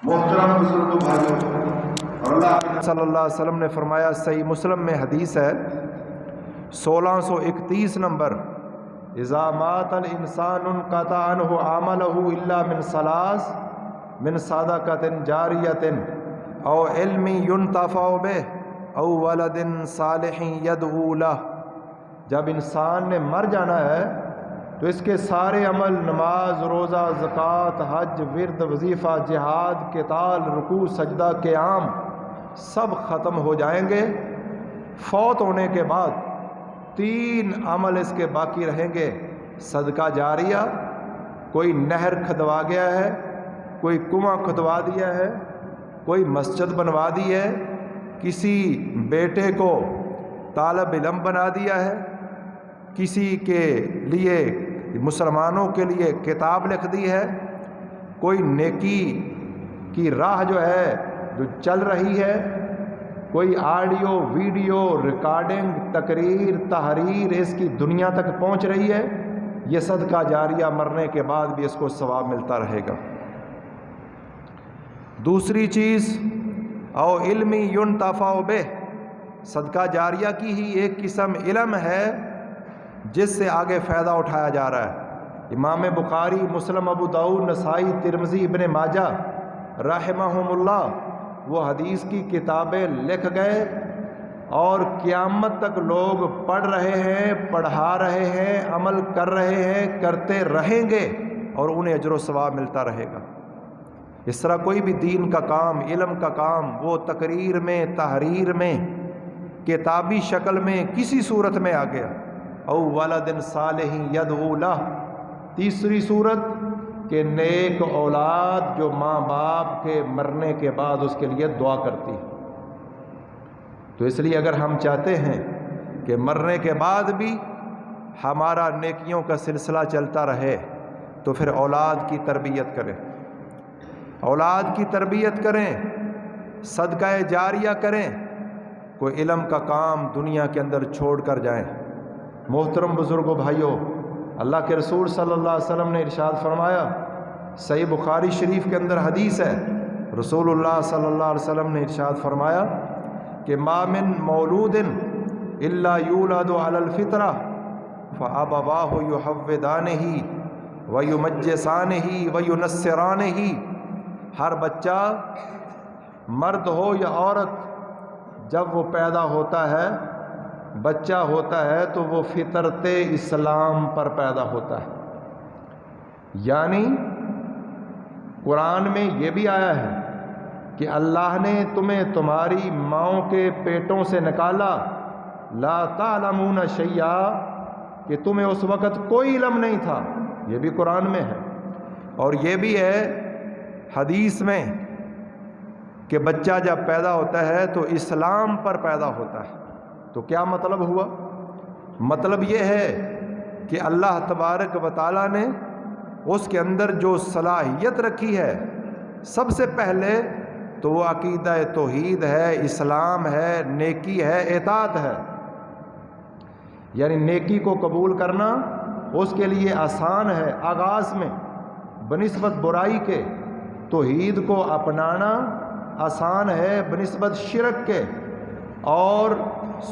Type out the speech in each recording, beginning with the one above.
محترم بزرگوں بھائیوں، اور اللہ صلی اللہ علیہ وسلم نے فرمایا، صحیح مسلم میں حدیث ہے 1631 نمبر، اذا مات الانسان انقطع عنہ عملہ الا من ثلاث، من صدقۃ جاریۃ او علم ينتفع بہ او ولد صالح يدعو لہ۔ جب انسان نے مر جانا ہے تو اس کے سارے عمل، نماز، روزہ، زکوٰۃ، حج، ورد، وظیفہ، جہاد، قتال، رکوع، سجدہ، قیام، سب ختم ہو جائیں گے۔ فوت ہونے کے بعد 3 عمل اس کے باقی رہیں گے: صدقہ جاریہ، کوئی نہر کھدوا گیا ہے، کوئی کنواں کھدوا دیا ہے، کوئی مسجد بنوا دی ہے، کسی بیٹے کو طالب علم بنا دیا ہے، کسی کے لیے، مسلمانوں کے لیے کتاب لکھ دی ہے، کوئی نیکی کی راہ جو ہے جو چل رہی ہے، کوئی آڈیو، ویڈیو، ریکارڈنگ، تقریر، تحریر اس کی دنیا تک پہنچ رہی ہے، یہ صدقہ جاریہ مرنے کے بعد بھی اس کو ثواب ملتا رہے گا۔ دوسری چیز، او علم ينتفع بہ، صدقہ جاریہ کی ہی ایک قسم علم ہے جس سے آگے فائدہ اٹھایا جا رہا ہے۔ امام بخاری، مسلم، ابو داؤد، نسائی، ترمذی، ابن ماجہ رحمہم اللہ وہ حدیث کی کتابیں لکھ گئے، اور قیامت تک لوگ پڑھ رہے ہیں، پڑھا رہے ہیں، عمل کر رہے ہیں، کرتے رہیں گے، اور انہیں اجر و ثواب ملتا رہے گا۔ اس طرح کوئی بھی دین کا کام، علم کا کام، وہ تقریر میں، تحریر میں، کتابی شکل میں، کسی صورت میں آ گیا، او ولد صالح یدعو لہ، تیسری صورت کہ نیک اولاد جو ماں باپ کے مرنے کے بعد اس کے لیے دعا کرتی ہے۔ تو اس لیے اگر ہم چاہتے ہیں کہ مرنے کے بعد بھی ہمارا نیکیوں کا سلسلہ چلتا رہے، تو پھر اولاد کی تربیت کریں، اولاد کی تربیت کریں، صدقہ جاریہ کریں، کوئی علم کا کام دنیا کے اندر چھوڑ کر جائیں۔ محترم بزرگوں بھائیوں، اللہ کے رسول صلی اللہ علیہ وسلم نے ارشاد فرمایا، صحیح بخاری شریف کے اندر حدیث ہے، رسول اللہ صلی اللہ علیہ وسلم نے ارشاد فرمایا کہ ما من مولود الا یولد علی الفطرہ فابواہ یحودانہ ویمجسانہ وینصرانہ، ہر بچہ مرد ہو یا عورت جب وہ پیدا ہوتا ہے، بچہ ہوتا ہے، تو وہ فطرت اسلام پر پیدا ہوتا ہے۔ یعنی قرآن میں یہ بھی آیا ہے کہ اللہ نے تمہیں تمہاری ماؤں کے پیٹوں سے نکالا، لا تعلمون شیئا، کہ تمہیں اس وقت کوئی علم نہیں تھا، یہ بھی قرآن میں ہے۔ اور یہ بھی ہے حدیث میں کہ بچہ جب پیدا ہوتا ہے تو اسلام پر پیدا ہوتا ہے۔ تو کیا مطلب ہوا؟ مطلب یہ ہے کہ اللہ تبارک و تعالیٰ نے اس کے اندر جو صلاحیت رکھی ہے، سب سے پہلے تو وہ عقیدہ توحید ہے، اسلام ہے، نیکی ہے، اطاعت ہے۔ یعنی نیکی کو قبول کرنا اس کے لیے آسان ہے آغاز میں، بنسبت برائی کے، توحید کو اپنانا آسان ہے بنسبت شرک کے، اور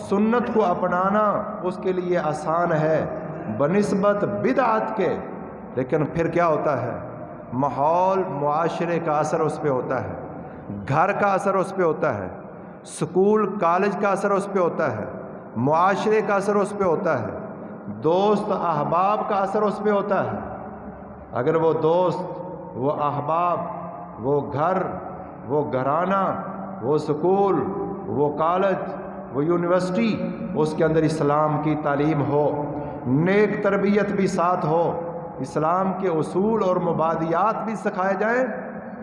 سنت کو اپنانا اس کے لیے آسان ہے بنسبت بدعت کے۔ لیکن پھر کیا ہوتا ہے؟ ماحول، معاشرے کا اثر اس پہ ہوتا ہے، گھر کا اثر اس پہ ہوتا ہے، سکول کالج کا اثر اس پہ ہوتا ہے، معاشرے کا اثر اس پہ ہوتا ہے، دوست احباب کا اثر اس پہ ہوتا ہے۔ اگر وہ دوست، وہ احباب، وہ گھر، وہ گھرانہ، وہ سکول، وہ کالج، وہ یونیورسٹی، اس کے اندر اسلام کی تعلیم ہو، نیک تربیت بھی ساتھ ہو، اسلام کے اصول اور مبادیات بھی سکھائے جائیں،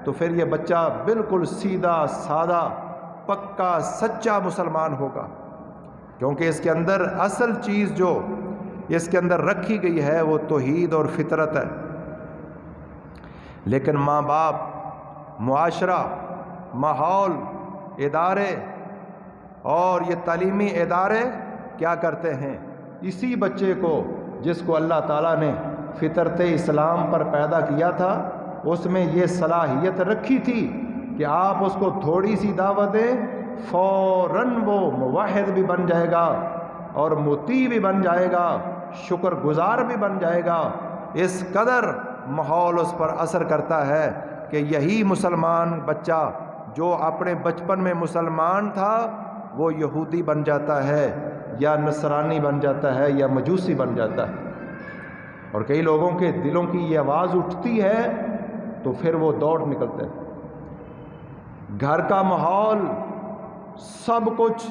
تو پھر یہ بچہ بالکل سیدھا سادہ، پکا سچا مسلمان ہوگا، کیونکہ اس کے اندر اصل چیز جو اس کے اندر رکھی گئی ہے وہ توحید اور فطرت ہے۔ لیکن ماں باپ، معاشرہ، ماحول، ادارے اور یہ تعلیمی ادارے کیا کرتے ہیں؟ اسی بچے کو جس کو اللہ تعالیٰ نے فطرت اسلام پر پیدا کیا تھا، اس میں یہ صلاحیت رکھی تھی کہ آپ اس کو تھوڑی سی دعوت دیں، فوراً وہ موحد بھی بن جائے گا اور مطیع بھی بن جائے گا، شکر گزار بھی بن جائے گا۔ اس قدر ماحول اس پر اثر کرتا ہے کہ یہی مسلمان بچہ جو اپنے بچپن میں مسلمان تھا وہ یہودی بن جاتا ہے یا نصرانی بن جاتا ہے یا مجوسی بن جاتا ہے۔ اور کئی لوگوں کے دلوں کی یہ آواز اٹھتی ہے تو پھر وہ دوڑ نکلتے ہیں۔ گھر کا ماحول سب کچھ،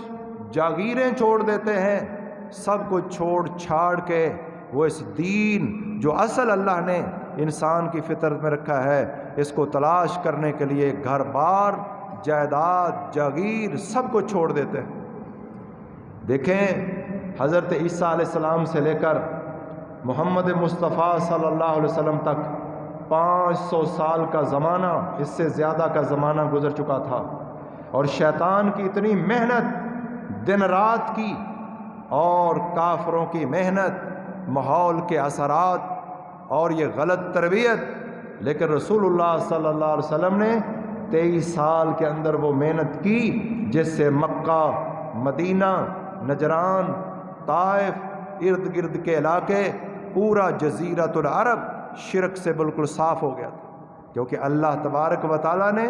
جاگیریں چھوڑ دیتے ہیں، سب کچھ چھوڑ چھاڑ کے وہ اس دین جو اصل اللہ نے انسان کی فطرت میں رکھا ہے اس کو تلاش کرنے کے لیے گھر بار، جائیداد، جاگیر سب کچھ چھوڑ دیتے ہیں۔ دیکھیں حضرت عیسیٰ علیہ السلام سے لے کر محمد مصطفیٰ صلی اللہ علیہ وسلم تک 500 سال کا زمانہ، اس سے زیادہ کا زمانہ گزر چکا تھا، اور شیطان کی اتنی محنت دن رات کی اور کافروں کی محنت، ماحول کے اثرات اور یہ غلط تربیت، لیکن رسول اللہ صلی اللہ علیہ وسلم نے 23 سال کے اندر وہ محنت کی جس سے مکہ، مدینہ، نجران، طائف، ارد گرد کے علاقے، پورا جزیرۃ العرب شرک سے بالکل صاف ہو گیا تھا، کیونکہ اللہ تبارک و تعالیٰ نے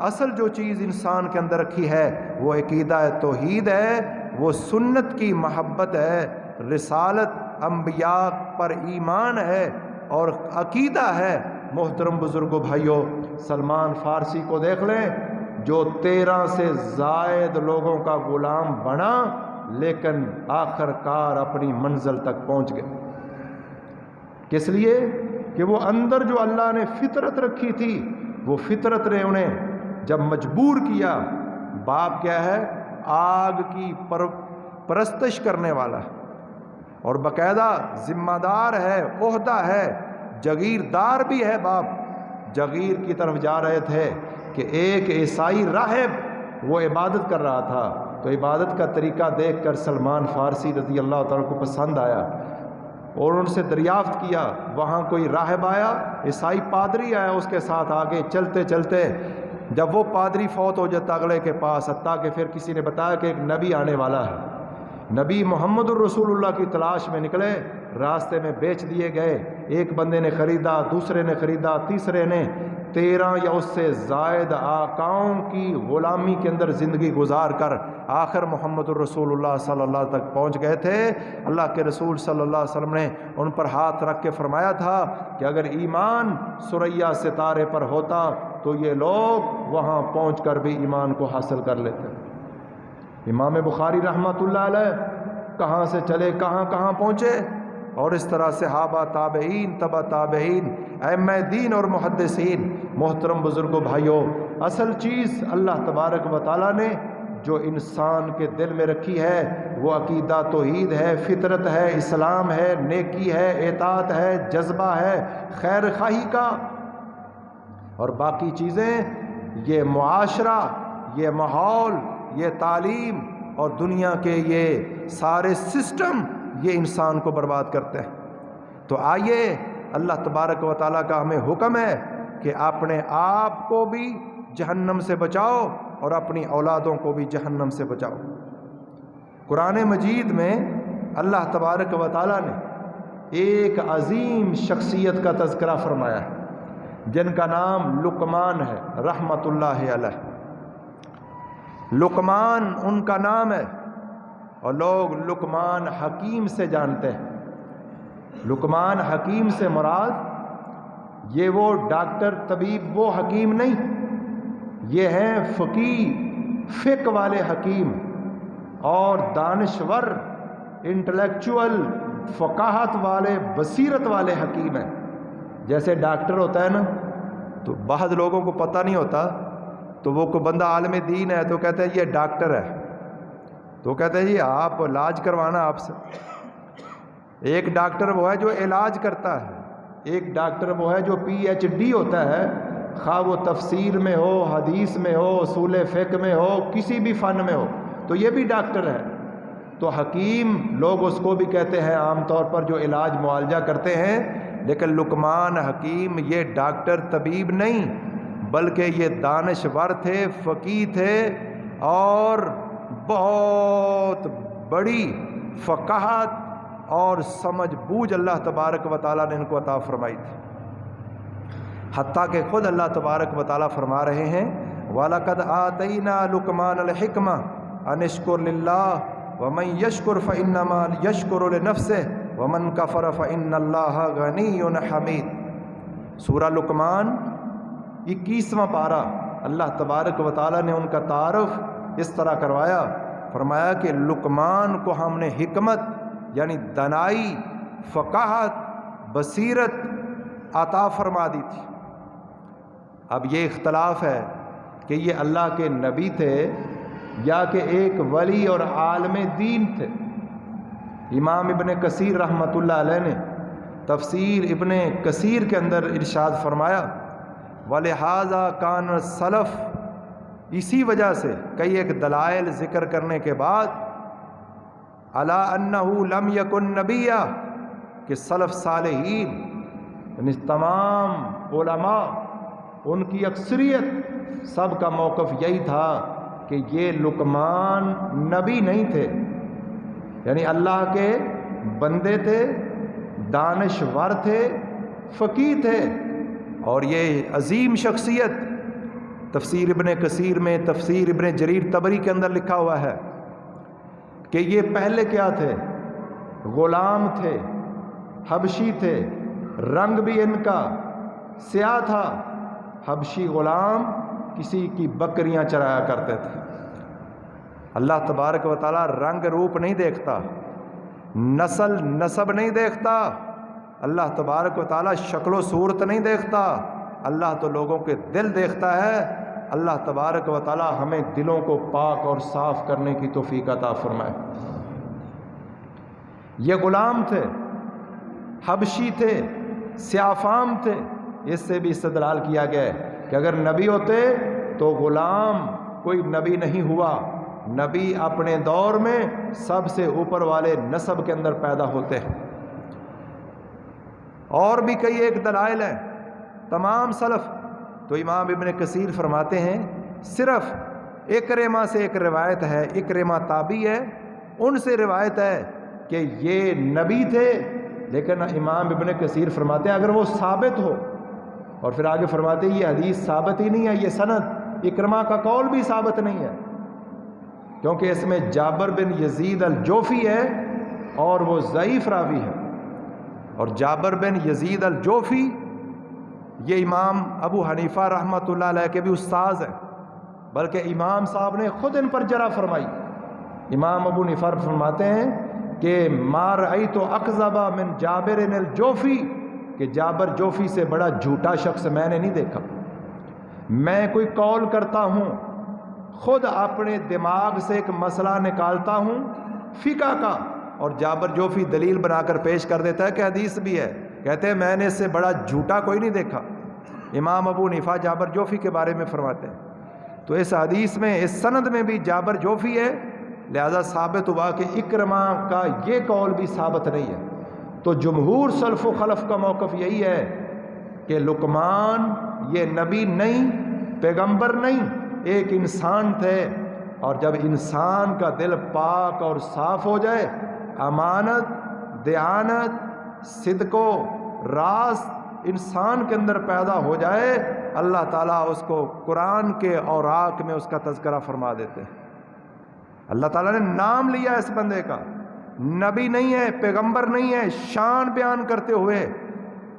اصل جو چیز انسان کے اندر رکھی ہے وہ عقیدہ توحید ہے، وہ سنت کی محبت ہے، رسالت انبیاء پر ایمان ہے اور عقیدہ ہے۔ محترم بزرگوں بھائیوں، سلمان فارسی کو دیکھ لیں جو 13 سے زائد لوگوں کا غلام بنا لیکن آخر کار اپنی منزل تک پہنچ گئے۔ کس لیے؟ کہ وہ اندر جو اللہ نے فطرت رکھی تھی وہ فطرت نے انہیں جب مجبور کیا۔ باپ کیا ہے؟ آگ کی پرستش کرنے والا اور باقاعدہ ذمہ دار ہے، عہدہ ہے، جاگیردار بھی ہے۔ باپ جاگیر کی طرف جا رہے تھے کہ ایک عیسائی راہب وہ عبادت کر رہا تھا، تو عبادت کا طریقہ دیکھ کر سلمان فارسی رضی اللہ تعالیٰ کو پسند آیا اور ان سے دریافت کیا۔ وہاں کوئی راہب آیا، عیسائی پادری آیا اس کے ساتھ، آگے چلتے چلتے جب وہ پادری فوت ہو جاتا اگلے کے پاس، حتیٰ کہ پھر کسی نے بتایا کہ ایک نبی آنے والا ہے، نبی محمد الرسول اللہ کی تلاش میں نکلے، راستے میں بیچ دیے گئے۔ ایک بندے نے خریدا، دوسرے نے خریدا، تیسرے نے، 13 یا اس سے زائد آقاؤں کی غلامی کے اندر زندگی گزار کر آخر محمد الرسول اللہ صلی اللہ علیہ وسلم تک پہنچ گئے تھے۔ اللہ کے رسول صلی اللہ علیہ وسلم نے ان پر ہاتھ رکھ کے فرمایا تھا کہ اگر ایمان ثریا ستارے پر ہوتا تو یہ لوگ وہاں پہنچ کر بھی ایمان کو حاصل کر لیتے۔ امام بخاری رحمۃ اللہ علیہ کہاں سے چلے کہاں کہاں پہنچے، اور اس طرح صحابہ، تابعین، تبع تابعین، ائمہ دین اور محدثین۔ محترم بزرگوں بھائیوں، اصل چیز اللہ تبارک و تعالیٰ نے جو انسان کے دل میں رکھی ہے وہ عقیدہ توحید ہے، فطرت ہے، اسلام ہے، نیکی ہے، اطاعت ہے، جذبہ ہے خیر خواہی کا، اور باقی چیزیں یہ معاشرہ، یہ ماحول، یہ تعلیم اور دنیا کے یہ سارے سسٹم یہ انسان کو برباد کرتے ہیں۔ تو آئیے، اللہ تبارک و تعالیٰ کا ہمیں حکم ہے کہ اپنے آپ کو بھی جہنم سے بچاؤ اور اپنی اولادوں کو بھی جہنم سے بچاؤ۔ قرآن مجید میں اللہ تبارک و تعالیٰ نے ایک عظیم شخصیت کا تذکرہ فرمایا ہے جن کا نام لقمان ہے رحمۃ اللہ علیہ۔ لقمان ان کا نام ہے اور لوگ لقمان حکیم سے جانتے ہیں۔ لقمان حکیم سے مراد یہ وہ ڈاکٹر طبیب وہ حکیم نہیں، یہ ہیں فقیہ، فقہ والے حکیم اور دانشور، انٹلیکچول، فقاہت والے، بصیرت والے حکیم ہیں۔ جیسے ڈاکٹر ہوتا ہے نا، تو بعض لوگوں کو پتہ نہیں ہوتا، تو وہ کوئی بندہ عالم دین ہے تو کہتے ہیں یہ ڈاکٹر ہے، تو کہتے ہیں جی آپ علاج کروانا آپ سے۔ ایک ڈاکٹر وہ ہے جو علاج کرتا ہے، ایک ڈاکٹر وہ ہے جو PhD ہوتا ہے، خواہ وہ تفسیر میں ہو، حدیث میں ہو، اصول فقہ میں ہو، کسی بھی فن میں ہو، تو یہ بھی ڈاکٹر ہے۔ تو حکیم لوگ اس کو بھی کہتے ہیں عام طور پر جو علاج معالجہ کرتے ہیں، لیکن لقمان حکیم یہ ڈاکٹر طبیب نہیں بلکہ یہ دانشور تھے، فقیہ تھے، اور بہت بڑی فقاہت اور سمجھ بوجھ اللہ تبارک و تعالیٰ نے ان کو عطا فرمائی تھی، حتیٰ کہ خود اللہ تبارک و تعالیٰ فرما رہے ہیں وَلَقَدْ آتَيْنَا لُقْمَانَ الْحِكْمَةَ أَنِ اشْكُرْ لِلَّهِ وَمَنْ يَشْكُرْ فَإِنَّمَا يَشْكُرُ لِنَفْسِهِ وَمَنْ كَفَرَ فَإِنَّ اللَّهَ غَنِيٌّ حَمِيدٌ۔ سورہ لقمان 21واں پارہ، اللہ تبارک و تعالیٰ نے ان کا تعارف اس طرح کروایا، فرمایا کہ لقمان کو ہم نے حکمت یعنی دانائی، فقاہت، بصیرت عطا فرما دی تھی۔ اب یہ اختلاف ہے کہ یہ اللہ کے نبی تھے یا کہ ایک ولی اور عالم دین تھے۔ امام ابن کثیر رحمۃ اللہ علیہ نے تفسیر ابن کثیر کے اندر ارشاد فرمایا وَلِهَذَا كَانَ السَّلَفُ، اسی وجہ سے کئی ایک دلائل ذکر کرنے کے بعد عَلَىٰ أَنَّهُ لَمْ يَكُنْ نَبِيًّا، کہ سلف صالحین یعنی تمام علماء، ان کی اکثریت سب کا موقف یہی تھا کہ یہ لقمان نبی نہیں تھے، یعنی اللہ کے بندے تھے، دانشور تھے، فقیہ تھے، اور یہ عظیم شخصیت تفسیر ابن کثیر میں، تفسیر ابن جریر طبری کے اندر لکھا ہوا ہے کہ یہ پہلے کیا تھے؟ غلام تھے، حبشی تھے، رنگ بھی ان کا سیاہ تھا، حبشی غلام کسی کی بکریاں چرایا کرتے تھے۔ اللہ تبارک و تعالیٰ رنگ روپ نہیں دیکھتا، نسل نسب نہیں دیکھتا، اللہ تبارک و تعالیٰ شکل و صورت نہیں دیکھتا، اللہ تو لوگوں کے دل دیکھتا ہے۔ اللہ تبارک و تعالیٰ ہمیں دلوں کو پاک اور صاف کرنے کی توفیق عطا فرمائے۔ یہ غلام تھے، حبشی تھے، سیافام تھے، اس سے بھی استدلال کیا گیا ہے کہ اگر نبی ہوتے تو غلام کوئی نبی نہیں ہوا، نبی اپنے دور میں سب سے اوپر والے نسب کے اندر پیدا ہوتے ہیں۔ اور بھی کئی ایک دلائل ہیں تمام سلف، تو امام ابن کثیر فرماتے ہیں صرف اکرمہ سے ایک روایت ہے، اکرمہ تابعی ہے، ان سے روایت ہے کہ یہ نبی تھے، لیکن امام ابن کثیر فرماتے ہیں اگر وہ ثابت ہو، اور پھر آگے فرماتے ہیں یہ حدیث ثابت ہی نہیں ہے، یہ سند اکرمہ کا قول بھی ثابت نہیں ہے، کیونکہ اس میں جابر بن یزید الجوفی ہے اور وہ ضعیف راوی ہے، اور جابر بن یزید الجوفی یہ امام ابو حنیفہ رحمۃ اللہ علیہ کے بھی استاذ ہیں، بلکہ امام صاحب نے خود ان پر جرح فرمائی۔ امام ابو حنیفہ فرماتے ہیں کہ ما رأیت اکذب من جابر الجوفی، کہ جابر جوفی سے بڑا جھوٹا شخص میں نے نہیں دیکھا۔ میں کوئی قول کرتا ہوں، خود اپنے دماغ سے ایک مسئلہ نکالتا ہوں فقہ کا، اور جابر جوفی دلیل بنا کر پیش کر دیتا ہے کہ حدیث بھی ہے، کہتے ہیں میں نے اس سے بڑا جھوٹا کوئی نہیں دیکھا۔ امام ابو حنیفہ جابر جوفی کے بارے میں فرماتے ہیں، تو اس حدیث میں اس سند میں بھی جابر جوفی ہے، لہذا ثابت ہوا کہ اکرمہ کا یہ قول بھی ثابت نہیں ہے۔ تو جمہور سلف و خلف کا موقف یہی ہے کہ لقمان یہ نبی نہیں، پیغمبر نہیں، ایک انسان تھے، اور جب انسان کا دل پاک اور صاف ہو جائے، امانت، دیانت، صدق و راست انسان کے اندر پیدا ہو جائے، اللہ تعالیٰ اس کو قرآن کے اوراق میں اس کا تذکرہ فرما دیتے ہیں۔ اللہ تعالیٰ نے نام لیا اس بندے کا، نبی نہیں ہے، پیغمبر نہیں ہے، شان بیان کرتے ہوئے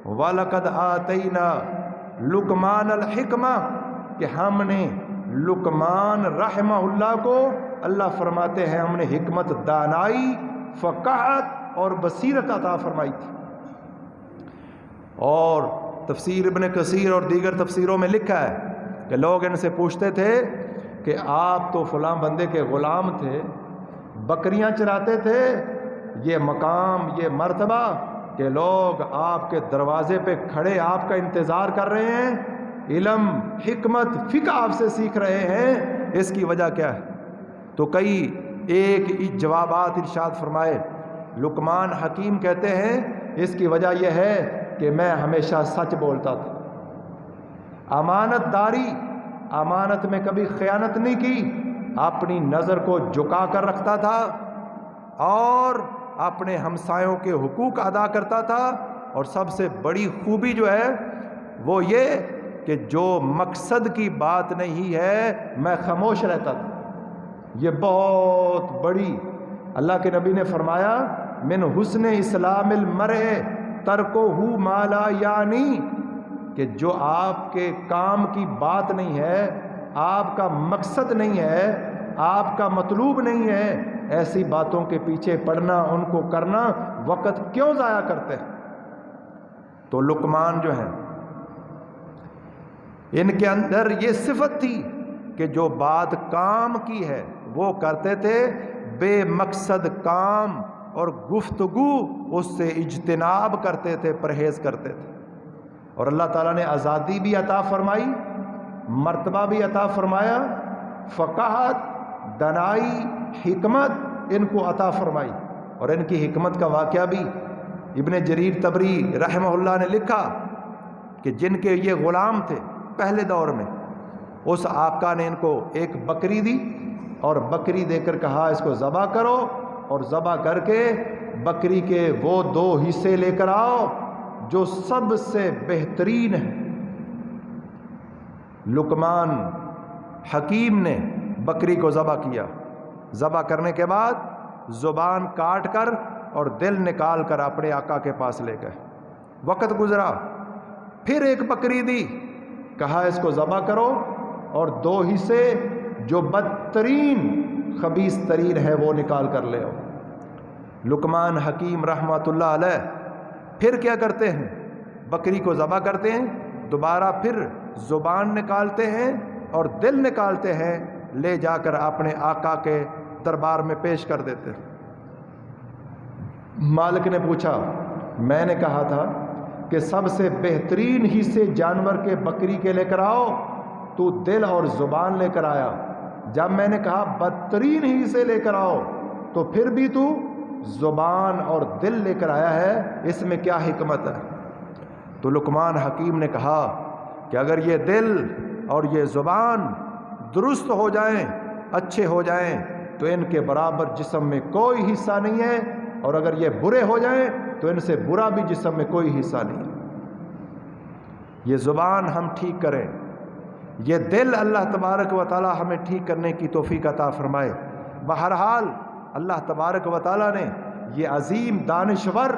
وَلَقَدْ آتَيْنَا لُقْمَانَ الْحِكْمَةَ، کہ ہم نے لقمان رحمہ اللہ کو، اللہ فرماتے ہیں ہم نے حکمت، دانائی، فقاہت اور بصیرت عطا فرمائی تھی۔ اور تفسیر ابن کثیر اور دیگر تفسیروں میں لکھا ہے کہ لوگ ان سے پوچھتے تھے کہ آپ تو فلاں بندے کے غلام تھے، بکریاں چراتے تھے، یہ مقام، یہ مرتبہ کہ لوگ آپ کے دروازے پہ کھڑے آپ کا انتظار کر رہے ہیں، علم، حکمت، فقہ آپ سے سیکھ رہے ہیں، اس کی وجہ کیا ہے؟ تو کئی ایک جوابات ارشاد فرمائے۔ لقمان حکیم کہتے ہیں اس کی وجہ یہ ہے کہ میں ہمیشہ سچ بولتا تھا، امانت داری، امانت میں کبھی خیانت نہیں کی، اپنی نظر کو جھکا کر رکھتا تھا اور اپنے ہمسایوں کے حقوق ادا کرتا تھا، اور سب سے بڑی خوبی جو ہے وہ یہ کہ جو مقصد کی بات نہیں ہے میں خاموش رہتا تھا۔ یہ بہت بڑی، اللہ کے نبی نے فرمایا من حسن اسلام المرء ترکہ ما لا یعنی، کہ جو آپ کے کام کی بات نہیں ہے، آپ کا مقصد نہیں ہے، آپ کا مطلوب نہیں ہے، ایسی باتوں کے پیچھے پڑنا، ان کو کرنا، وقت کیوں ضائع کرتے ہیں؟ تو لقمان جو ہیں ان کے اندر یہ صفت تھی کہ جو بات کام کی ہے وہ کرتے تھے، بے مقصد کام اور گفتگو اس سے اجتناب کرتے تھے، پرہیز کرتے تھے۔ اور اللہ تعالیٰ نے آزادی بھی عطا فرمائی، مرتبہ بھی عطا فرمایا، فقاہت، دانائی، حکمت ان کو عطا فرمائی۔ اور ان کی حکمت کا واقعہ بھی ابن جریر طبری رحمہ اللہ نے لکھا کہ جن کے یہ غلام تھے پہلے دور میں، اس آقا نے ان کو ایک بکری دی اور بکری دے کر کہا اس کو ذبح کرو، اور ذبح کر کے بکری کے وہ 2 حصے لے کر آؤ جو سب سے بہترین ہیں۔ لقمان حکیم نے بکری کو ذبح کیا، ذبح کرنے کے بعد زبان کاٹ کر اور دل نکال کر اپنے آقا کے پاس لے گئے۔ وقت گزرا، پھر ایک بکری دی، کہا اس کو ذبح کرو اور 2 حصے جو بدترین خبیث ترین ہے وہ نکال کر لے آؤ۔ لقمان حکیم رحمۃ اللہ علیہ پھر کیا کرتے ہیں؟ بکری کو ذبح کرتے ہیں، دوبارہ پھر زبان نکالتے ہیں اور دل نکالتے ہیں، لے جا کر اپنے آقا کے دربار میں پیش کر دیتے ہیں۔ مالک نے پوچھا، میں نے کہا تھا کہ سب سے بہترین حصے جانور کے بکری کے لے کر آؤ، تو دل اور زبان لے کر آیا، جب میں نے کہا بدترین حصے لے کر آؤ تو پھر بھی تو زبان اور دل لے کر آیا ہے، اس میں کیا حکمت ہے؟ تو لقمان حکیم نے کہا کہ اگر یہ دل اور یہ زبان درست ہو جائیں، اچھے ہو جائیں، تو ان کے برابر جسم میں کوئی حصہ نہیں ہے، اور اگر یہ برے ہو جائیں تو ان سے برا بھی جسم میں کوئی حصہ نہیں ہے۔ یہ زبان ہم ٹھیک کریں، یہ دل اللہ تبارک و تعالی ہمیں ٹھیک کرنے کی توفیق عطا فرمائے۔ بہرحال اللہ تبارک و تعالی نے یہ عظیم دانشور،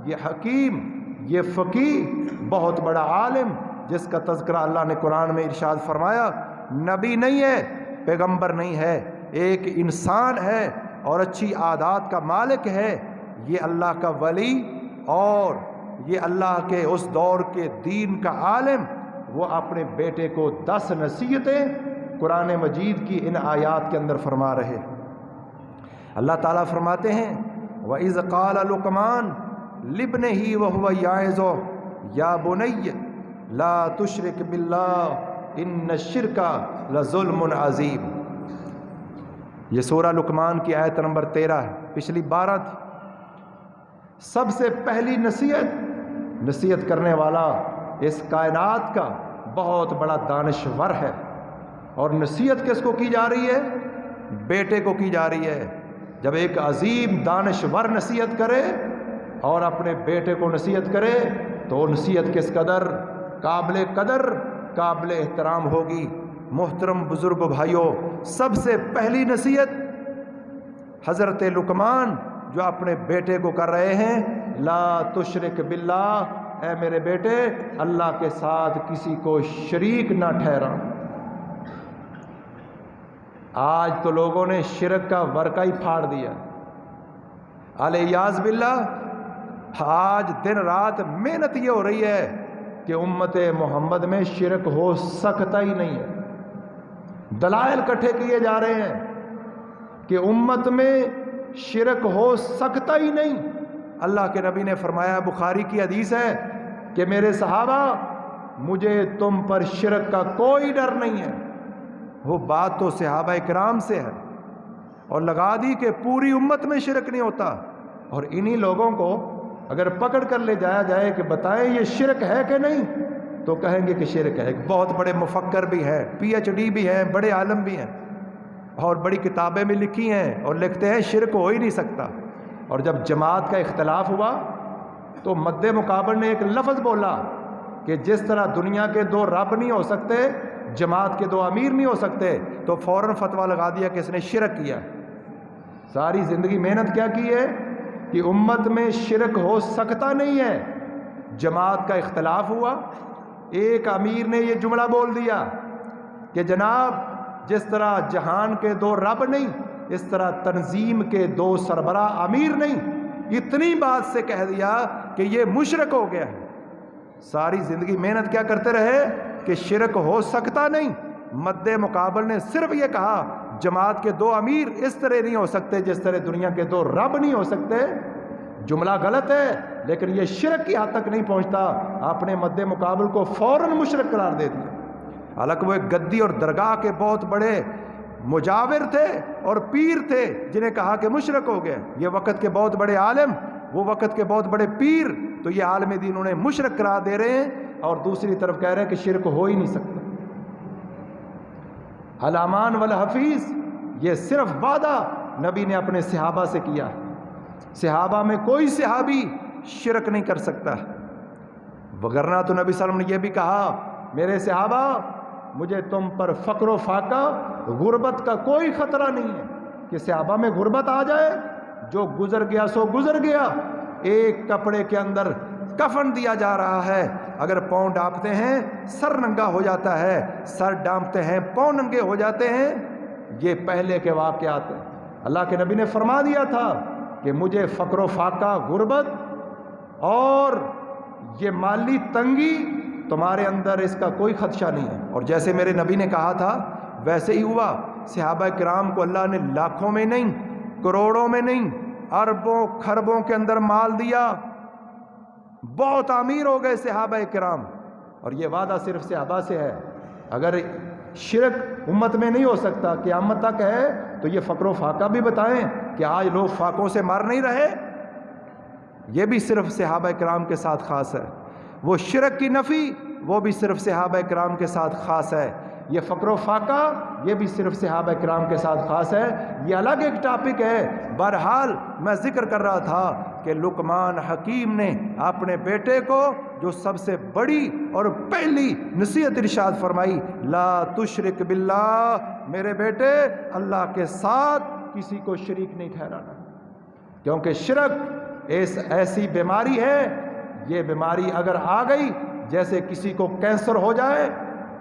یہ حکیم، یہ فقیہ، بہت بڑا عالم، جس کا تذکرہ اللہ نے قرآن میں ارشاد فرمایا، نبی نہیں ہے، پیغمبر نہیں ہے، ایک انسان ہے اور اچھی عادات کا مالک ہے، یہ اللہ کا ولی اور یہ اللہ کے اس دور کے دین کا عالم، وہ اپنے بیٹے کو 10 نصیحتیں قرآن مجید کی ان آیات کے اندر فرما رہے۔ اللہ تعالیٰ فرماتے ہیں وَإِذْ قَالَ لُقْمَانُ لِابْنِهِ وَهُوَ يَعِظُهُ يَا بُنَيَّ لَا تُشْرِكْ بِاللَّهِ إِنَّ الشِّرْكَ لَظُلْمٌ عَظِيمٌ۔ یہ سورہ لقمان کی آیت نمبر 13 ہے، پچھلی 12 تھی۔ سب سے پہلی نصیحت کرنے والا اس کائنات کا بہت بڑا دانشور ہے، اور نصیحت کس کو کی جا رہی ہے؟ بیٹے کو کی جا رہی ہے۔ جب ایک عظیم دانشور نصیحت کرے اور اپنے بیٹے کو نصیحت کرے تو نصیحت کس قدر قدر قابل احترام ہوگی۔ محترم بزرگ و بھائیوں، سب سے پہلی نصیحت حضرت لقمان جو اپنے بیٹے کو کر رہے ہیں، لا تشرک باللہ، اے میرے بیٹے اللہ کے ساتھ کسی کو شریک نہ ٹھہرا۔ آج تو لوگوں نے شرک کا ورقہ ہی پھاڑ دیا، الیاذ باللہ۔ آج دن رات محنت یہ ہو رہی ہے کہ امت محمد میں شرک ہو سکتا ہی نہیں ہے۔ دلائل اکٹھے کیے جا رہے ہیں کہ امت میں شرک ہو سکتا ہی نہیں۔ اللہ کے نبی نے فرمایا، بخاری کی حدیث ہے کہ میرے صحابہ، مجھے تم پر شرک کا کوئی ڈر نہیں ہے۔ وہ بات تو صحابہ کرام سے ہے، اور لگا دی کہ پوری امت میں شرک نہیں ہوتا، اور انہی لوگوں کو اگر پکڑ کر لے جایا جائے کہ بتائیں یہ شرک ہے کہ نہیں، تو کہیں گے کہ شرک ہے۔ ایک بہت بڑے مفکر بھی ہیں، PhD بھی ہیں، بڑے عالم بھی ہیں، اور بڑی کتابیں بھی لکھی ہیں، اور لکھتے ہیں شرک ہو ہی نہیں سکتا۔ اور جب جماعت کا اختلاف ہوا تو مد مقابل نے ایک لفظ بولا کہ جس طرح دنیا کے دو رب نہیں ہو سکتے، جماعت کے دو امیر نہیں ہو سکتے، تو فوراً فتویٰ لگا دیا کہ اس نے شرک کیا۔ ساری زندگی محنت کیا کی ہے کہ امت میں شرک ہو سکتا نہیں ہے۔ جماعت کا اختلاف ہوا، ایک امیر نے یہ جملہ بول دیا کہ جناب جس طرح جہان کے دو رب نہیں، اس طرح تنظیم کے دو سربراہ امیر نہیں، اتنی بات سے کہہ دیا کہ یہ مشرک ہو گیا ہے۔ ساری زندگی محنت کیا کرتے رہے کہ شرک ہو سکتا نہیں، مد مقابل نے صرف یہ کہا جماعت کے دو امیر اس طرح نہیں ہو سکتے جس طرح دنیا کے دو رب نہیں ہو سکتے۔ جملہ غلط ہے لیکن یہ شرک کی حد تک نہیں پہنچتا، آپ نے مد مقابل کو فوراً مشرک قرار دے دیا۔ حالانکہ وہ ایک گدی اور درگاہ کے بہت بڑے مجاور تھے اور پیر تھے جنہیں کہا کہ مشرک ہو گئے۔ یہ وقت کے بہت بڑے عالم، وہ وقت کے بہت بڑے پیر، تو یہ عالم دین انہیں مشرک قرار دے رہے ہیں، اور دوسری طرف کہہ رہے ہیں کہ شرک ہو ہی نہیں سکتا۔ الامان والحفیظ، یہ صرف وعدہ نبی نے اپنے صحابہ سے کیا۔ صحابہ میں کوئی صحابی شرک نہیں کر سکتا، وگرنہ تو نبی صلی اللہ علیہ وسلم نے یہ بھی کہا میرے صحابہ مجھے تم پر فقر و فاقہ غربت کا کوئی خطرہ نہیں ہے، کہ صحابہ میں غربت آ جائے، جو گزر گیا سو گزر گیا۔ ایک کپڑے کے اندر کفن دیا جا رہا ہے، اگر پاؤں ڈانپتے ہیں سر ننگا ہو جاتا ہے، سر ڈانپتے ہیں پاؤں ننگے ہو جاتے ہیں۔ یہ پہلے کے واقعات ہیں۔ اللہ کے نبی نے فرما دیا تھا کہ مجھے فقر و فاقہ، غربت اور یہ مالی تنگی تمہارے اندر اس کا کوئی خدشہ نہیں ہے۔ اور جیسے میرے نبی نے کہا تھا ویسے ہی ہوا۔ صحابہ کرام کو اللہ نے لاکھوں میں نہیں، کروڑوں میں نہیں، اربوں خربوں کے اندر مال دیا، بہت امیر ہو گئے صحابہ کرام۔ اور یہ وعدہ صرف صحابہ سے ہے۔ اگر شرک امت میں نہیں ہو سکتا، قیامت تک ہے، تو یہ فقر و فاقہ بھی بتائیں کہ آج لوگ فاقوں سے مر نہیں رہے، یہ بھی صرف صحابہ کرام کے ساتھ خاص ہے۔ وہ شرک کی نفی، وہ بھی صرف صحابہ کرام کے ساتھ خاص ہے۔ یہ فقر و فاقہ، یہ بھی صرف صحابہ کرام کے ساتھ خاص ہے۔ یہ الگ ایک ٹاپک ہے۔ بہرحال میں ذکر کر رہا تھا کہ لقمان حکیم نے اپنے بیٹے کو جو سب سے بڑی اور پہلی نصیحت ارشاد فرمائی، لا تشرک باللہ، میرے بیٹے اللہ کے ساتھ کسی کو شریک نہیں ٹھہرانا، کیونکہ شرک ایسی بیماری ہے، یہ بیماری اگر آ گئی، جیسے کسی کو کینسر ہو جائے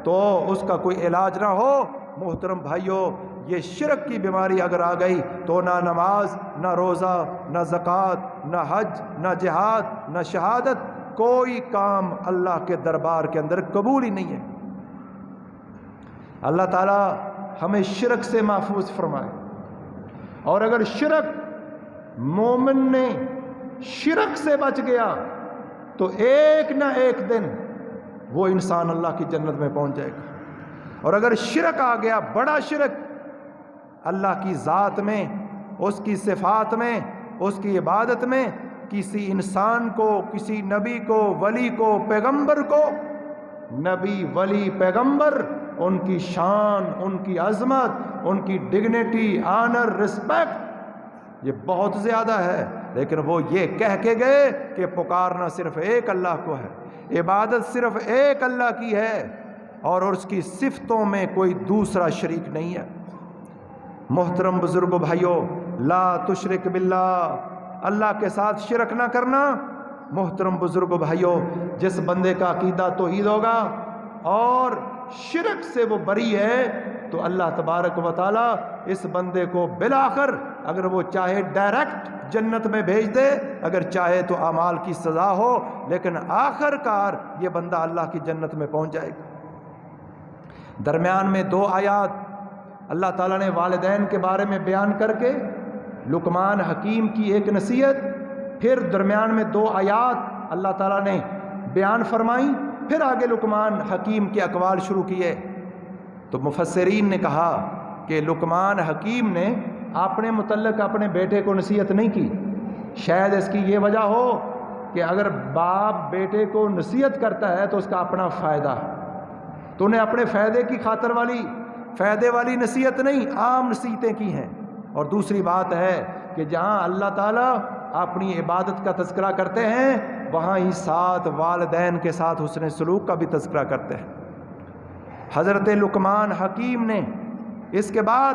تو اس کا کوئی علاج نہ ہو، محترم بھائیوں یہ شرک کی بیماری اگر آ گئی تو نہ نماز، نہ روزہ، نہ زکوٰۃ، نہ حج، نہ جہاد، نہ شہادت، کوئی کام اللہ کے دربار کے اندر قبول ہی نہیں ہے۔ اللہ تعالی ہمیں شرک سے محفوظ فرمائے۔ اور اگر شرک، مومن نے شرک سے بچ گیا تو ایک نہ ایک دن وہ انسان اللہ کی جنت میں پہنچ جائے گا۔ اور اگر شرک آ گیا، بڑا شرک، اللہ کی ذات میں، اس کی صفات میں، اس کی عبادت میں، کسی انسان کو، کسی نبی کو، ولی کو، پیغمبر کو، نبی، ولی، پیغمبر، ان کی شان، ان کی عظمت، ان کی ڈگنیٹی، آنر، رسپیکٹ یہ بہت زیادہ ہے، لیکن وہ یہ کہہ کے گئے کہ پکارنا صرف ایک اللہ کو ہے، عبادت صرف ایک اللہ کی ہے، اور اس کی صفتوں میں کوئی دوسرا شریک نہیں ہے۔ محترم بزرگوں، بھائیوں، لا تشرک باللہ، اللہ کے ساتھ شرک نہ کرنا۔ محترم بزرگوں، بھائیوں، جس بندے کا عقیدہ توحید ہوگا اور شرک سے وہ بری ہے تو اللہ تبارک و تعالی اس بندے کو بالآخر، اگر وہ چاہے ڈائریکٹ جنت میں بھیج دے، اگر چاہے تو اعمال کی سزا ہو، لیکن آخر کار یہ بندہ اللہ کی جنت میں پہنچ جائے گا۔ درمیان میں 2 آیات اللہ تعالیٰ نے والدین کے بارے میں بیان کر کے لقمان حکیم کی ایک نصیحت، پھر درمیان میں 2 آیات اللہ تعالیٰ نے بیان فرمائی، پھر آگے لقمان حکیم کے اقوال شروع کیے۔ تو مفسرین نے کہا کہ لقمان حکیم نے اپنے متعلق اپنے بیٹے کو نصیحت نہیں کی، شاید اس کی یہ وجہ ہو کہ اگر باپ بیٹے کو نصیحت کرتا ہے تو اس کا اپنا فائدہ ہے، تو انہیں اپنے فائدے کی خاطر فائدے والی نصیحت نہیں، عام نصیحتیں کی ہیں۔ اور دوسری بات ہے کہ جہاں اللہ تعالیٰ اپنی عبادت کا تذکرہ کرتے ہیں وہاں ہی ساتھ والدین کے ساتھ حسن سلوک کا بھی تذکرہ کرتے ہیں۔ حضرت لقمان حکیم نے اس کے بعد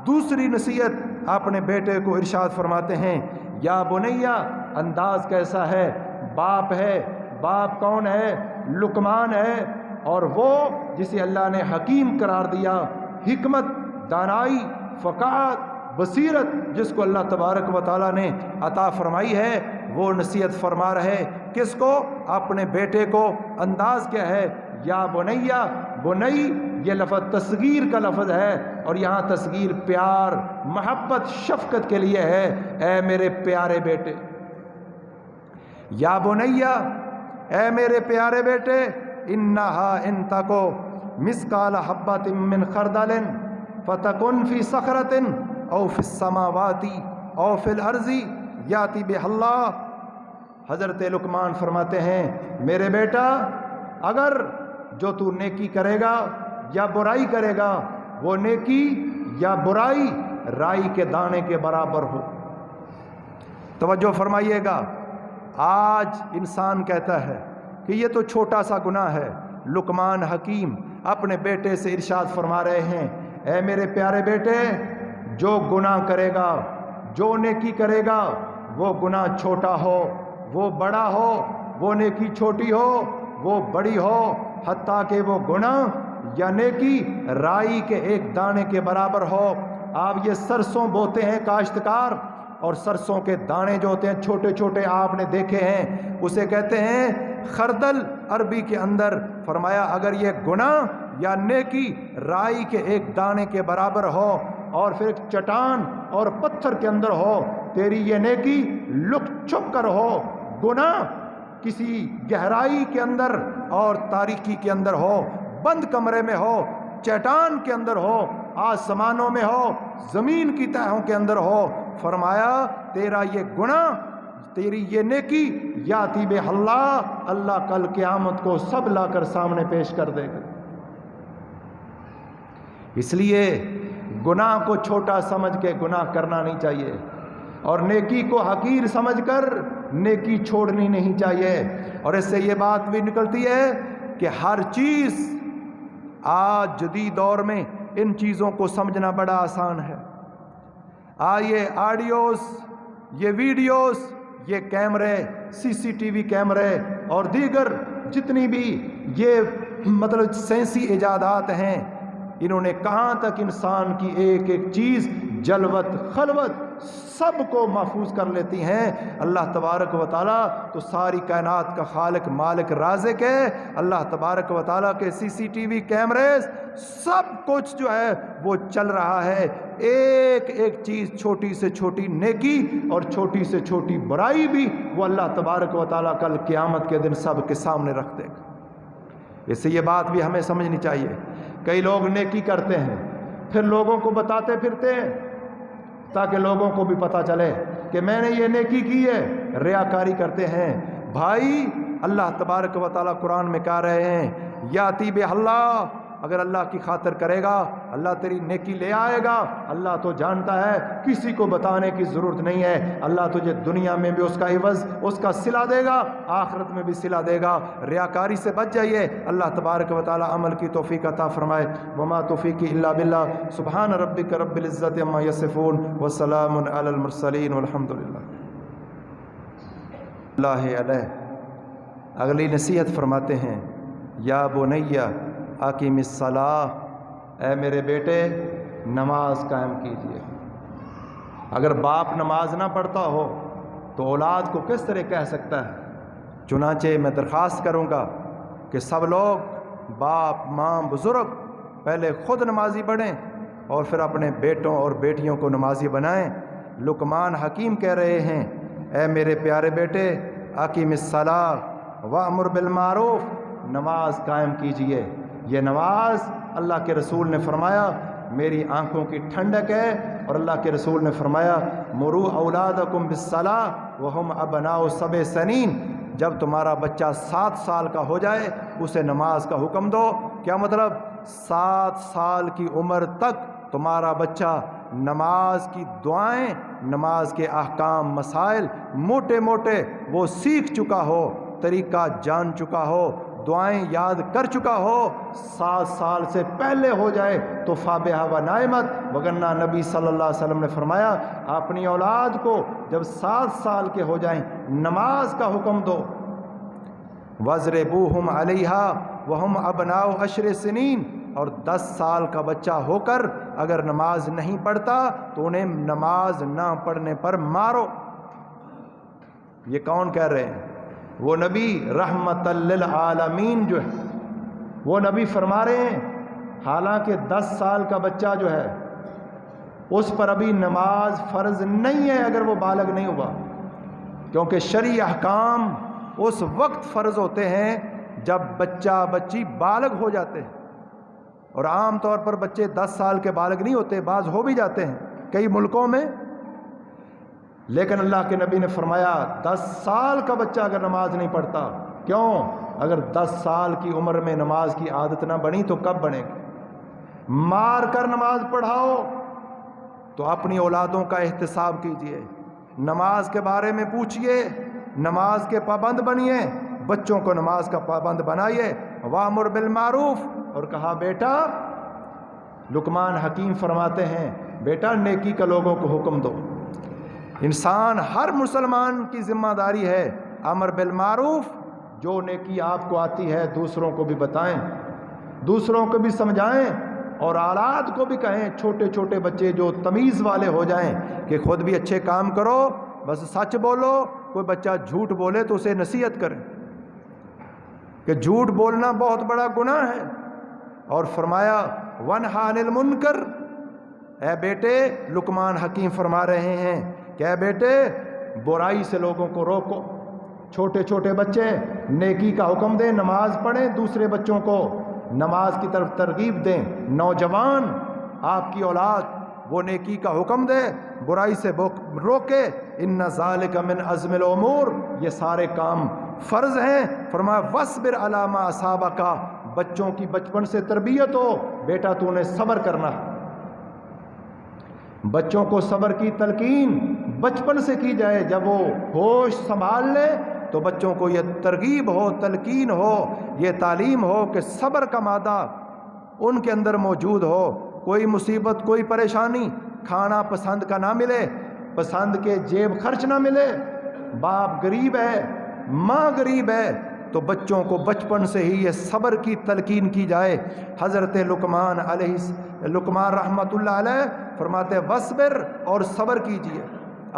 دوسری نصیحت اپنے بیٹے کو ارشاد فرماتے ہیں، یا بنیا، انداز کیسا ہے، باپ ہے، باپ کون ہے؟ لقمان ہے، اور وہ جسے اللہ نے حکیم قرار دیا، حکمت، دانائی، فقاہت، بصیرت جس کو اللہ تبارک و تعالیٰ نے عطا فرمائی ہے، وہ نصیحت فرما رہے کس کو؟ اپنے بیٹے کو۔ انداز کیا ہے؟ یا بنیا، بنی یہ لفظ تصغیر کا لفظ ہے، اور یہاں تصغیر پیار، محبت، شفقت کے لیے ہے۔ اے میرے پیارے بیٹے، یا بنیا، اے میرے پیارے بیٹے، انہا ان تکو مثقال حبۃ من خردل فتکن فی صخرۃ او فی السماوات او فی الارض یاتی بہ اللہ۔ حضرت لقمان فرماتے ہیں، میرے بیٹا، اگر جو تو نیکی کرے گا یا برائی کرے گا، وہ نیکی یا برائی رائی کے دانے کے برابر ہو۔ توجہ فرمائیے گا، آج انسان کہتا ہے کہ یہ تو چھوٹا سا گناہ ہے۔ لقمان حکیم اپنے بیٹے سے ارشاد فرما رہے ہیں، اے میرے پیارے بیٹے، جو گناہ کرے گا، جو نیکی کرے گا، وہ گناہ چھوٹا ہو، وہ بڑا ہو، وہ نیکی چھوٹی ہو، وہ بڑی ہو، حتیٰ کہ وہ گناہ یا نیکی رائی کے ایک دانے کے برابر ہو۔ آپ یہ سرسوں بوتے ہیں کاشتکار، اور سرسوں کے دانے جو ہوتے ہیں چھوٹے چھوٹے آپ نے دیکھے ہیں، اسے کہتے ہیں خردل عربی کے اندر۔ فرمایا اگر یہ گناہ یا نیکی رائی کے ایک دانے کے برابر ہو اور پھر ایک چٹان اور پتھر کے اندر ہو، تیری یہ نیکی لک چھپ کر ہو، گناہ کسی گہرائی کے اندر اور تاریکی کے اندر ہو، بند کمرے میں ہو، چٹان کے اندر ہو، آسمانوں میں ہو، زمین کی تہوں کے اندر ہو، فرمایا تیرا یہ گناہ، تیری یہ نیکی یاتی بہ اللہ، اللہ کل قیامت کو سب لا کر سامنے پیش کر دے گا۔ اس لیے گناہ کو چھوٹا سمجھ کے گناہ کرنا نہیں چاہیے، اور نیکی کو حقیر سمجھ کر نیکی چھوڑنی نہیں چاہیے۔ اور اس سے یہ بات بھی نکلتی ہے کہ ہر چیز آج جدید دور میں ان چیزوں کو سمجھنا بڑا آسان ہے۔ یہ آڈیوز، یہ ویڈیوز، یہ کیمرے، سی سی ٹی وی کیمرے اور دیگر جتنی بھی یہ مطلب سائنسی ایجادات ہیں، انہوں نے کہاں تک انسان کی ایک ایک چیز، جلوت، خلوت، سب کو محفوظ کر لیتی ہیں۔ اللہ تبارک و تعالیٰ تو ساری کائنات کا خالق، مالک، رازق ہے۔ اللہ تبارک و تعالیٰ کے سی سی ٹی وی کیمریز، سب کچھ جو ہے وہ چل رہا ہے۔ ایک ایک چیز، چھوٹی سے چھوٹی نیکی اور چھوٹی سے چھوٹی برائی بھی وہ اللہ تبارک و تعالیٰ کل قیامت کے دن سب کے سامنے رکھ دے گا۔ اس سے یہ بات بھی ہمیں سمجھنی چاہیے، کئی لوگ نیکی کرتے ہیں پھر لوگوں کو بتاتے پھرتے ہیں تاکہ لوگوں کو بھی پتہ چلے کہ میں نے یہ نیکی کی ہے، ریاکاری کرتے ہیں۔ بھائی اللہ تبارک و تعالیٰ قرآن میں کہہ رہے ہیں، یاتی بہ اللہ، اگر اللہ کی خاطر کرے گا اللہ تیری نیکی لے آئے گا۔ اللہ تو جانتا ہے، کسی کو بتانے کی ضرورت نہیں ہے۔ اللہ تجھے دنیا میں بھی اس کا عوض، اس کا صلہ دے گا، آخرت میں بھی صلہ دے گا۔ ریاکاری سے بچ جائیے، اللہ تبارک و تعالی عمل کی توفیق عطا فرمائے۔ وما توفیقی الا باللہ، سبحان ربک رب العزت عما یصفون وسلام علی المرسلین والحمد للہ۔ اللہ علیہ اگلی نصیحت فرماتے ہیں، یا بنیا اقیم الصلاۃ، اے میرے بیٹے نماز قائم کیجیے۔ اگر باپ نماز نہ پڑھتا ہو تو اولاد کو کس طرح کہہ سکتا ہے؟ چنانچہ میں درخواست کروں گا کہ سب لوگ، باپ، ماں، بزرگ، پہلے خود نمازی بنیں اور پھر اپنے بیٹوں اور بیٹیوں کو نمازی بنائیں۔ لقمان حکیم کہہ رہے ہیں، اے میرے پیارے بیٹے اقیم الصلاۃ وامر بالمعروف، نماز قائم کیجیے۔ یہ نماز اللہ کے رسول نے فرمایا میری آنکھوں کی ٹھنڈک ہے، اور اللہ کے رسول نے فرمایا مروا اولادکم بالصلاۃ وہم ابناء 7 سنین، جب تمہارا بچہ 7 سال کا ہو جائے اسے نماز کا حکم دو۔ کیا مطلب؟ 7 سال کی عمر تک تمہارا بچہ نماز کی دعائیں، نماز کے احکام، مسائل موٹے موٹے وہ سیکھ چکا ہو، طریقہ جان چکا ہو، دعائیں یاد کر چکا ہو، 7 سال سے پہلے ہو جائے تو فابہا و نعمت، وگرنہ نبی صلی اللہ علیہ وسلم نے فرمایا اپنی اولاد کو جب 7 سال کے ہو جائیں نماز کا حکم دو۔ وَاضْرِبُوهُمْ عَلَيْهَا وَهُمْ أَبْنَاءُ 10 سنین، اور 10 سال کا بچہ ہو کر اگر نماز نہیں پڑھتا تو انہیں نماز نہ پڑھنے پر مارو۔ یہ کون کہہ رہے ہیں؟ وہ نبی رحمت للعالمین جو ہے، وہ نبی فرما رہے ہیں حالانکہ 10 سال کا بچہ جو ہے اس پر ابھی نماز فرض نہیں ہے اگر وہ بالغ نہیں ہوا، کیونکہ شرعی احکام اس وقت فرض ہوتے ہیں جب بچہ بچی بالغ ہو جاتے ہیں، اور عام طور پر بچے 10 سال کے بالغ نہیں ہوتے، بعض ہو بھی جاتے ہیں کئی ملکوں میں، لیکن اللہ کے نبی نے فرمایا 10 سال کا بچہ اگر نماز نہیں پڑھتا، کیوں؟ اگر 10 سال کی عمر میں نماز کی عادت نہ بنی تو کب بنے گی؟ مار کر نماز پڑھاؤ تو اپنی اولادوں کا احتساب کیجئے، نماز کے بارے میں پوچھئے، نماز کے پابند بنیے، بچوں کو نماز کا پابند بنائیے۔ وَأْمُرْ بِالْمَعْرُوفِ، اور کہا بیٹا، لقمان حکیم فرماتے ہیں بیٹا نیکی کا لوگوں کو حکم دو۔ انسان ہر مسلمان کی ذمہ داری ہے امر بالمعروف، جو نیکی آپ کو آتی ہے دوسروں کو بھی بتائیں، دوسروں کو بھی سمجھائیں، اور اولاد کو بھی کہیں، چھوٹے چھوٹے بچے جو تمیز والے ہو جائیں کہ خود بھی اچھے کام کرو، بس سچ بولو۔ کوئی بچہ جھوٹ بولے تو اسے نصیحت کریں کہ جھوٹ بولنا بہت بڑا گناہ ہے، اور فرمایا وَانْهَ عَنِ الْمُنْكَرِ، اے بیٹے لقمان حکیم فرما رہے ہیں کہ اے بیٹے برائی سے لوگوں کو روکو، چھوٹے چھوٹے بچے نیکی کا حکم دیں، نماز پڑھیں، دوسرے بچوں کو نماز کی طرف ترغیب دیں، نوجوان آپ کی اولاد وہ نیکی کا حکم دے، برائی سے روکے، ان ذالک من عزم الامور، یہ سارے کام فرض ہیں۔ فرمایا وَاصْبِرْ عَلَىٰ مَا أَصَابَكَ، بچوں کی بچپن سے تربیت ہو، بیٹا تو نے صبر کرنا ہے، بچوں کو صبر کی تلقین بچپن سے کی جائے، جب وہ ہوش سنبھال لے تو بچوں کو یہ ترغیب ہو، تلقین ہو، یہ تعلیم ہو کہ صبر کا مادہ ان کے اندر موجود ہو، کوئی مصیبت کوئی پریشانی، کھانا پسند کا نہ ملے، پسند کے جیب خرچ نہ ملے، باپ غریب ہے، ماں غریب ہے، تو بچوں کو بچپن سے ہی یہ صبر کی تلقین کی جائے۔ حضرت لقمان رحمۃ اللہ علیہ فرماتے وَاصْبِرْ، اور صبر کیجئے،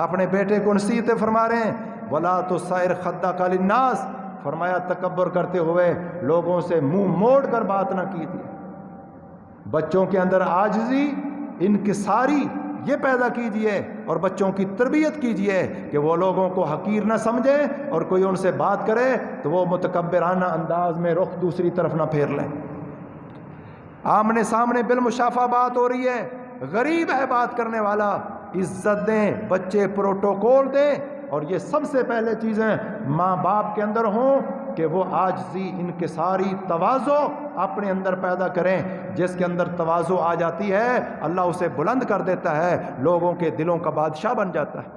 اپنے بیٹے کو نصیحتیں فرما رہے ہیں، وَلَا تُصَعِّرْ خَدَّكَ لِلنَّاسِ، فرمایا تکبر کرتے ہوئے لوگوں سے منہ موڑ کر بات نہ کیجئے، بچوں کے اندر عاجزی، انکساری یہ پیدا کیجئے، اور بچوں کی تربیت کیجئے کہ وہ لوگوں کو حقیر نہ سمجھیں، اور کوئی ان سے بات کرے تو وہ متکبرانہ انداز میں رخ دوسری طرف نہ پھیر لیں۔ آمنے سامنے بالمشافہ بات ہو رہی ہے، غریب ہے بات کرنے والا، عزت دیں، بچے پروٹوکول دیں، اور یہ سب سے پہلے چیزیں ماں باپ کے اندر ہوں کہ وہ عاجزی، انکساری، تواضع اپنے اندر پیدا کریں۔ جس کے اندر تواضع آ جاتی ہے اللہ اسے بلند کر دیتا ہے، لوگوں کے دلوں کا بادشاہ بن جاتا ہے،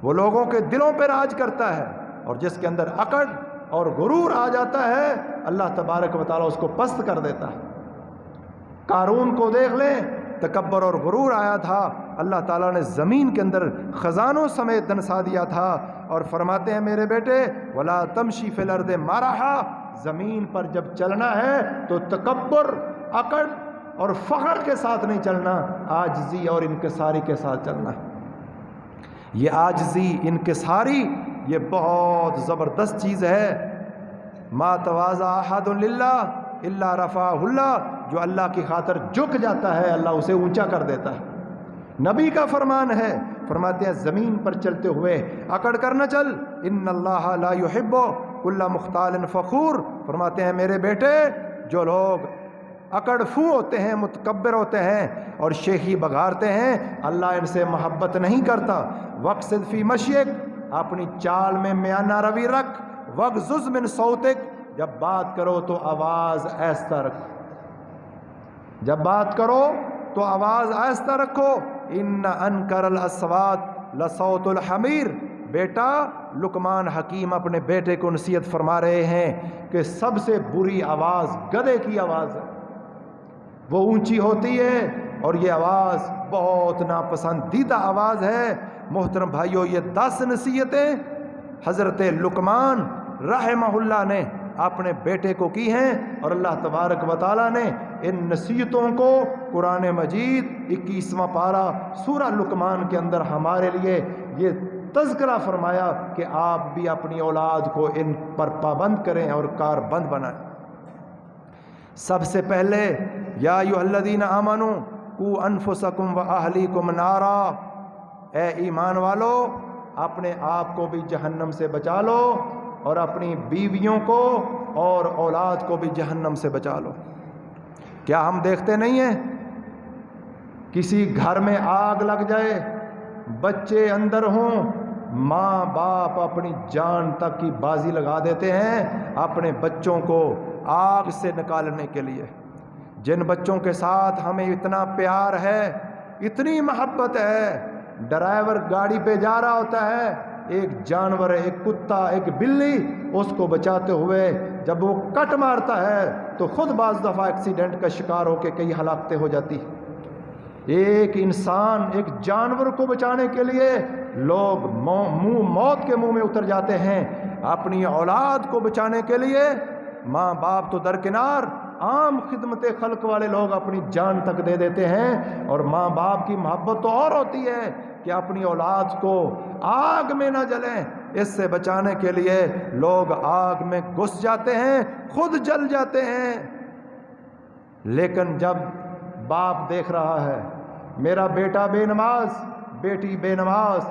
وہ لوگوں کے دلوں پہ راج کرتا ہے، اور جس کے اندر اکڑ اور غرور آ جاتا ہے اللہ تبارک و تعالیٰ اس کو پست کر دیتا ہے۔ قارون کو دیکھ لیں، تکبر اور غرور آیا تھا، اللہ تعالیٰ نے زمین کے اندر خزانوں سمیت دنسا دیا تھا، اور فرماتے ہیں میرے بیٹے وَلَا تَمْشِي فِي الْأَرْضِ مَرَحًا، زمین پر جب چلنا ہے تو تکبر، اکڑ اور فخر کے ساتھ نہیں چلنا، عاجزی اور انکساری کے ساتھ چلنا ہے۔ یہ عاجزی، انکساری یہ بہت زبردست چیز ہے۔ مَا تَوَاضَعَ أَحَدٌ لِلَّهِ إِلَّا رَفَعَهُ اللَّهُ، جو اللہ کی خاطر جھک جاتا ہے اللہ اسے اونچا کر دیتا ہے۔ نبی کا فرمان ہے، فرماتے ہیں زمین پر چلتے ہوئے اکڑ کر نہ چل، ان اللہ لا يحب كل مختال فخور، فرماتے ہیں میرے بیٹے جو لوگ اکڑ فو ہوتے ہیں، متکبر ہوتے ہیں اور شیخی بگارتے ہیں، اللہ ان سے محبت نہیں کرتا۔ وَاقْصِدْ فِي مَشْيِكَ، اپنی چال میں میانہ روی رکھ، وغضض من صوتک، جب بات کرو تو آواز آہستہ رکھو، جب بات کرو تو آواز آہستہ رکھو، ان انکر الاصوات لصوت الحمیر۔ بیٹا، لقمان حکیم اپنے بیٹے کو نصیحت فرما رہے ہیں کہ سب سے بری آواز گدھے کی آواز ہے، وہ اونچی ہوتی ہے اور یہ آواز بہت ناپسندیدہ آواز ہے۔ محترم بھائیو، یہ 10 نصیحتیں حضرت لقمان رحمہ اللہ نے اپنے بیٹے کو کی ہیں، اور اللہ تبارک و تعالیٰ نے ان نصیحتوں کو قرآن مجید 21واں پارہ سورہ لقمان کے اندر ہمارے لیے یہ تذکرہ فرمایا کہ آپ بھی اپنی اولاد کو ان پر پابند کریں اور کاربند بنائیں۔ سب سے پہلے یا ایھا الذین آمنوا قوا انفسکم واہلیکم نارا، اے ایمان والو اپنے آپ کو بھی جہنم سے بچا لو اور اپنی بیویوں کو اور اولاد کو بھی جہنم سے بچا لو۔ کیا ہم دیکھتے نہیں ہیں کسی گھر میں آگ لگ جائے، بچے اندر ہوں، ماں باپ اپنی جان تک کی بازی لگا دیتے ہیں اپنے بچوں کو آگ سے نکالنے کے لیے۔ جن بچوں کے ساتھ ہمیں اتنا پیار ہے، اتنی محبت ہے، ڈرائیور گاڑی پہ جا رہا ہوتا ہے، ایک جانور، ایک کتا، ایک بلی، اس کو بچاتے ہوئے جب وہ کٹ مارتا ہے تو خود بعض دفعہ ایکسیڈنٹ کا شکار ہو کے کئی ہلاکتیں ہو جاتی۔ ایک انسان، ایک جانور کو بچانے کے لیے لوگ موت کے منہ میں اتر جاتے ہیں، اپنی اولاد کو بچانے کے لیے ماں باپ تو درکنار، عام خدمت خلق والے لوگ اپنی جان تک دے دیتے ہیں۔ اور ماں باپ کی محبت تو اور ہوتی ہے کہ اپنی اولاد کو آگ میں نہ جلیں، اس سے بچانے کے لیے لوگ آگ میں گھس جاتے ہیں، خود جل جاتے ہیں۔ لیکن جب باپ دیکھ رہا ہے میرا بیٹا بے نماز، بیٹی بے نماز،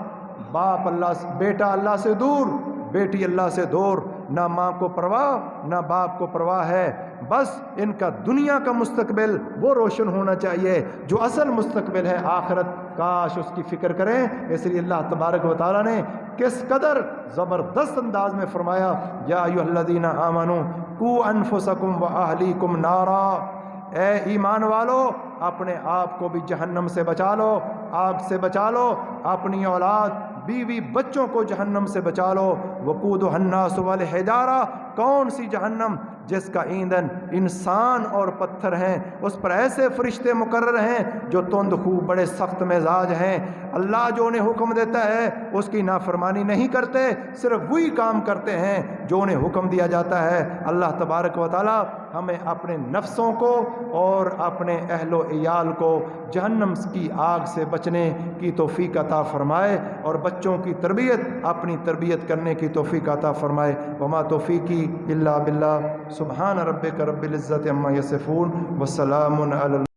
بیٹا اللہ سے دور، بیٹی اللہ سے دور، نہ ماں کو پرواہ نہ باپ کو پرواہ ہے، بس ان کا دنیا کا مستقبل وہ روشن ہونا چاہیے جو اصل مستقبل ہے آخرت، کاش اس کی فکر کریں۔ اس لیے اللہ تبارک و تعالیٰ نے کس قدر زبردست انداز میں فرمایا، یا ایھا الذین آمنوا قوا انفسکم واہلیکم نارا، اے ایمان والو اپنے آپ کو بھی جہنم سے بچا لو، آگ سے بچا لو، اپنی اولاد بیوی بچوں کو جہنم سے بچا لو۔ وقودھا الناس والحجارہ، کون سی جہنم؟ جس کا ایندھن انسان اور پتھر ہیں، اس پر ایسے فرشتے مقرر ہیں جو تند خو بڑے سخت مزاج ہیں۔ اللہ جو انہیں حکم دیتا ہے اس کی نافرمانی نہیں کرتے، صرف وہی کام کرتے ہیں جو انہیں حکم دیا جاتا ہے۔ اللہ تبارک و تعالی ہمیں اپنے نفسوں کو اور اپنے اہل و عیال کو جہنم کی آگ سے بچنے کی توفیق عطا فرمائے، اور بچوں کی تربیت، اپنی تربیت کرنے کی توفیق عطا فرمائے۔ وما توفیقی الا باللہ، سبحان ربک رب العزت عما یصفون، وسلام علی